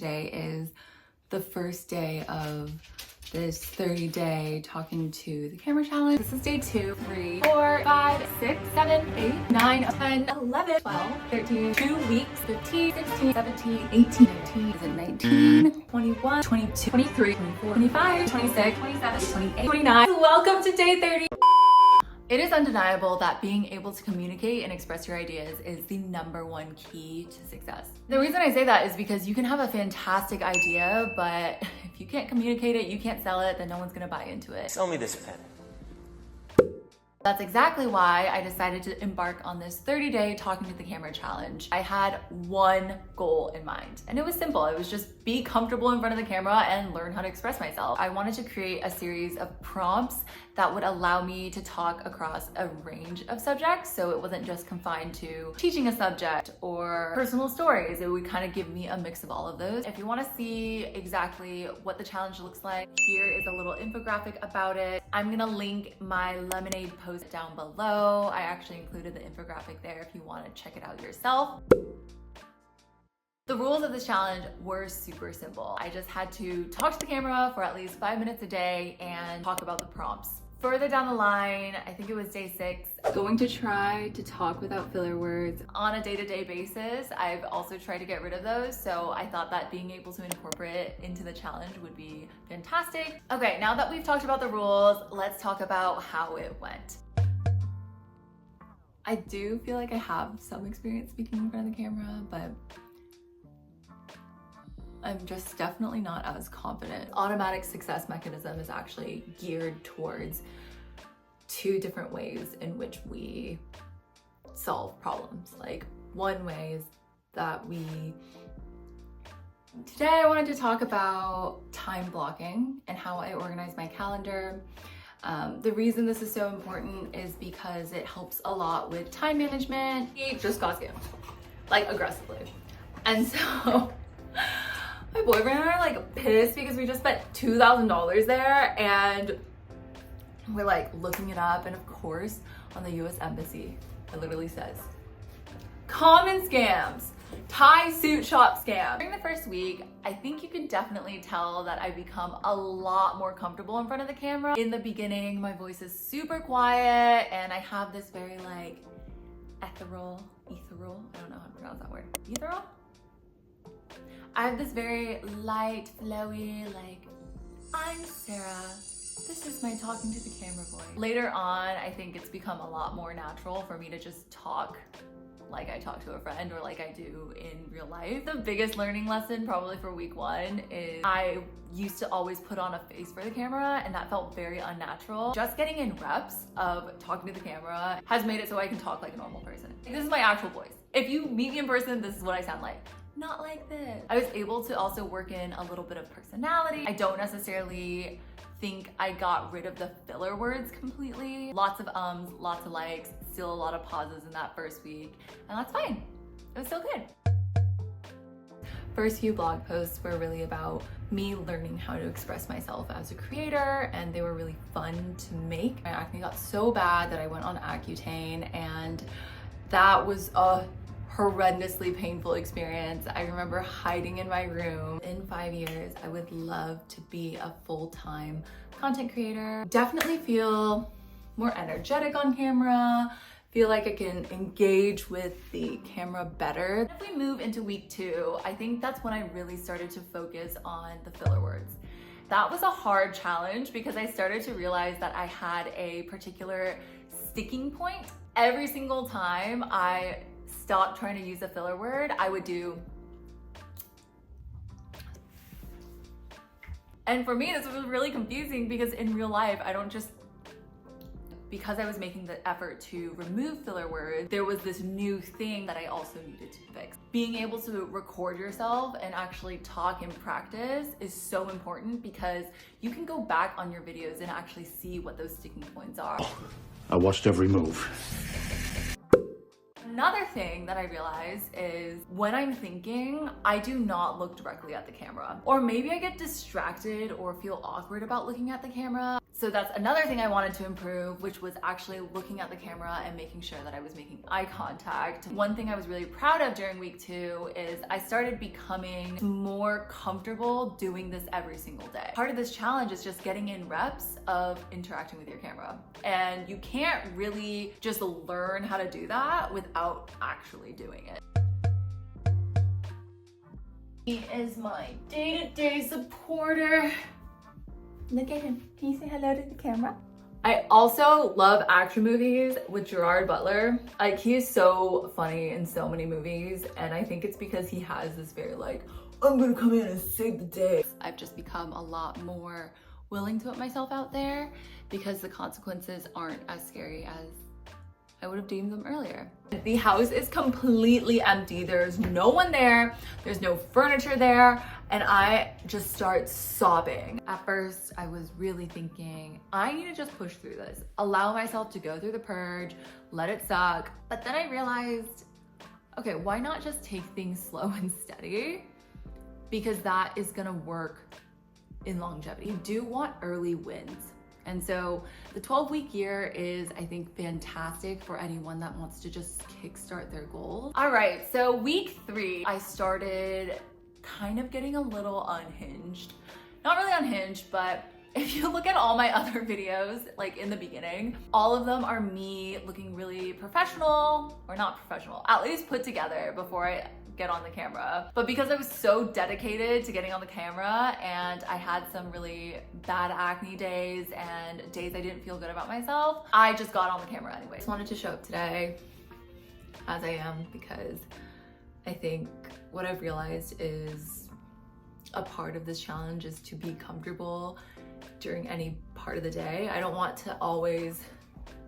today is the first day of this 30-day talking to the camera challenge. This is day 2, 3, 4, 5, 6, 7, 8, 9, 10, 11, 12, 13, 2 weeks, 15, 16, 17, 18, 19, is it 19, 21, 22, 23, 24, 25, 26, 27, 28, 29. Welcome to day 30. It is undeniable that being able to communicate and express your ideas is the #1 key to success. The reason I say that is because you can have a fantastic idea, but if you can't communicate it, you can't sell it, then no one's gonna buy into it. Sell me this pen. That's exactly why I decided to embark on this 30-day talking to the camera challenge. I had one goal in mind, and it was simple. It was just be comfortable in front of the camera and learn how to express myself. I wanted to create a series of prompts that would allow me to talk across a range of subjects, so it wasn't just confined to teaching a subject or personal stories. It would kind of give me a mix of all of those. If you want to see exactly what the challenge looks like, here is a little infographic about it. I'm gonna link my Lemonade post down below. I actually included the infographic there if you want to check it out yourself. The rules of this challenge were super simple. I just had to talk to the camera for at least 5 minutes a day and talk about the prompts. Further down the line, I think it was day 6, going to try to talk without filler words on a day-to-day basis. I've also tried to get rid of those, so I thought that being able to incorporate it into the challenge would be fantastic. Okay, now that we've talked about the rules, let's talk about how it went. I do feel like I have some experience speaking in front of the camera, but I'm just definitely not as confident. Automatic success mechanism is actually geared towards 2 different ways in which we solve problems. Like, one way is that today I wanted to talk about time blocking and how I organize my calendar. The reason this is so important is because it helps a lot with time management. He just got scammed, like aggressively. And so my boyfriend and I are like pissed because we just spent $2,000 there, and we're like looking it up, and of course on the US Embassy it literally says common scams, Thai suit shop scam. During the first week, I think you can definitely tell that I've become a lot more comfortable in front of the camera. In the beginning, my voice is super quiet and I have this very like ethereal, I don't know how to pronounce that word, ethereal? I have this very light, flowy, like, I'm Sarah. This is my talking to the camera voice. Later on, I think it's become a lot more natural for me to just talk like I talk to a friend or like I do in real life. The biggest learning lesson probably for week 1 is I used to always put on a face for the camera, and that felt very unnatural. Just getting in reps of talking to the camera has made it so I can talk like a normal person. This is my actual voice. If you meet me in person, this is what I sound like. Not like this. I was able to also work in a little bit of personality. I don't necessarily think I got rid of the filler words completely. Lots of ums, lots of likes, still a lot of pauses in that first week, and that's fine. It was still good. First few blog posts were really about me learning how to express myself as a creator, and they were really fun to make. My acne got so bad that I went on Accutane, and that was a horrendously painful experience. I remember hiding in my room. In 5 years, I would love to be a full-time content creator. Definitely feel more energetic on camera, feel like I can engage with the camera better. If we move into week 2, I think that's when I really started to focus on the filler words. That was a hard challenge because I started to realize that I had a particular sticking point. Every single time I stopped trying to use a filler word, I would do. And for me, this was really confusing because in real life, because I was making the effort to remove filler words, there was this new thing that I also needed to fix. Being able to record yourself and actually talk in practice is so important because you can go back on your videos and actually see what those sticking points are. I watched every move. Another thing that I realized is when I'm thinking, I do not look directly at the camera. Or maybe I get distracted or feel awkward about looking at the camera. So that's another thing I wanted to improve, which was actually looking at the camera and making sure that I was making eye contact. One thing I was really proud of during week 2 is I started becoming more comfortable doing this every single day. Part of this challenge is just getting in reps of interacting with your camera. And you can't really just learn how to do that without actually doing it. He is my day-to-day supporter. Look at him. Can you say hello to the camera? I also love action movies with Gerard Butler. Like, he is so funny in so many movies, and I think it's because he has this very like, I'm gonna come in and save the day. I've just become a lot more willing to put myself out there because the consequences aren't as scary as I would have deemed them earlier. The house is completely empty. There's no one there. There's no furniture there. And I just start sobbing. At first, I was really thinking, I need to just push through this. Allow myself to go through the purge, let it suck. But then I realized, okay, why not just take things slow and steady? Because that is gonna work in longevity. You do want early wins. And so the 12-week year is, I think, fantastic for anyone that wants to just kickstart their goals. All right, so week 3, I started kind of getting a little unhinged. Not really unhinged, but if you look at all my other videos, like in the beginning, all of them are me looking really professional, or not professional, at least put together before I get on the camera. But because I was so dedicated to getting on the camera and I had some really bad acne days and days I didn't feel good about myself, I just got on the camera anyway. I just wanted to show up today as I am because I think what I've realized is a part of this challenge is to be comfortable during any part of the day. I don't want to always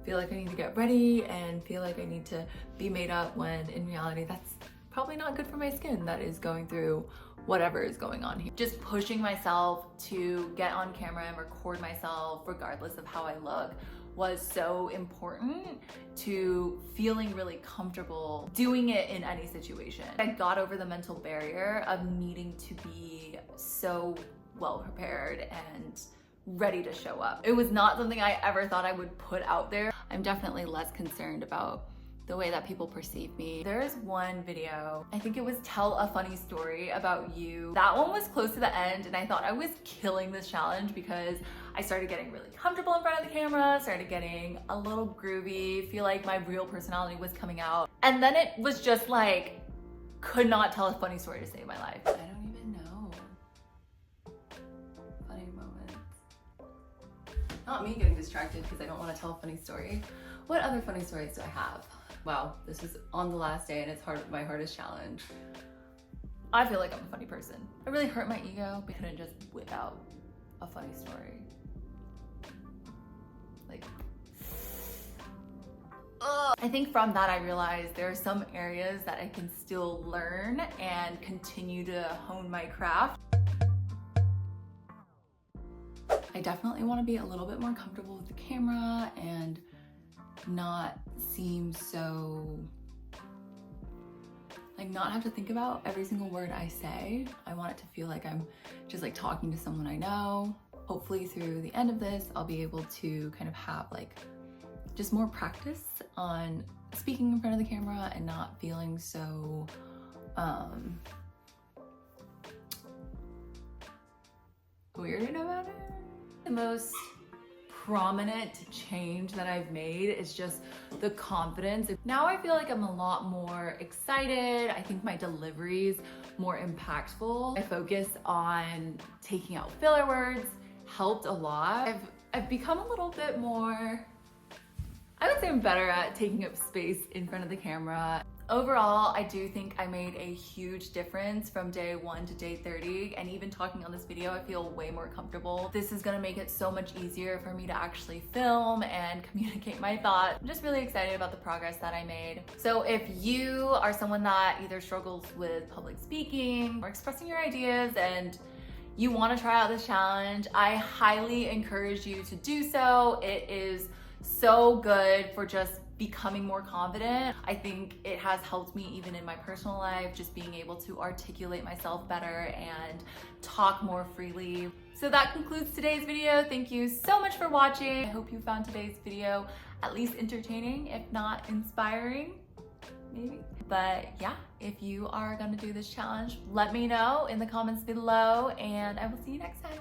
feel like I need to get ready and feel like I need to be made up when in reality that's probably not good for my skin that is going through whatever is going on here. Just pushing myself to get on camera and record myself regardless of how I look was so important to feeling really comfortable doing it in any situation. I got over the mental barrier of needing to be so well prepared and ready to show up. It was not something I ever thought I would put out there. I'm definitely less concerned about the way that people perceive me. There's one video, I think it was tell a funny story about you. That one was close to the end and I thought I was killing this challenge because I started getting really comfortable in front of the camera, started getting a little groovy, feel like my real personality was coming out. And then it was just like, could not tell a funny story to save my life. I don't even know. Funny moments. Not me getting distracted because I don't want to tell a funny story. What other funny stories do I have? Wow, this is on the last day and it's my hardest challenge. I feel like I'm a funny person. I really hurt my ego, but I couldn't just whip out a funny story. Like, ugh. I think from that I realized there are some areas that I can still learn and continue to hone my craft. I definitely want to be a little bit more comfortable with the camera and not seem so, like, not have to think about every single word I say. I want it to feel like I'm just like talking to someone I know. Hopefully through the end of this, I'll be able to kind of have like just more practice on speaking in front of the camera and not feeling so weird about it. The most prominent change that I've made is just the confidence. Now I feel like I'm a lot more excited. I think my delivery's more impactful. I focus on taking out filler words, helped a lot. I've become a little bit more, I would say I'm better at taking up space in front of the camera. Overall, I do think I made a huge difference from day 1 to day 30, and even talking on this video, I feel way more comfortable. This is gonna make it so much easier for me to actually film and communicate my thoughts. I'm just really excited about the progress that I made. So if you are someone that either struggles with public speaking or expressing your ideas and you wanna try out this challenge, I highly encourage you to do so. It is so good for just becoming more confident. I think it has helped me even in my personal life, just being able to articulate myself better and talk more freely. So that concludes today's video. Thank you so much for watching. I hope you found today's video at least entertaining, if not inspiring, maybe. But yeah, if you are gonna do this challenge, let me know in the comments below, and I will see you next time.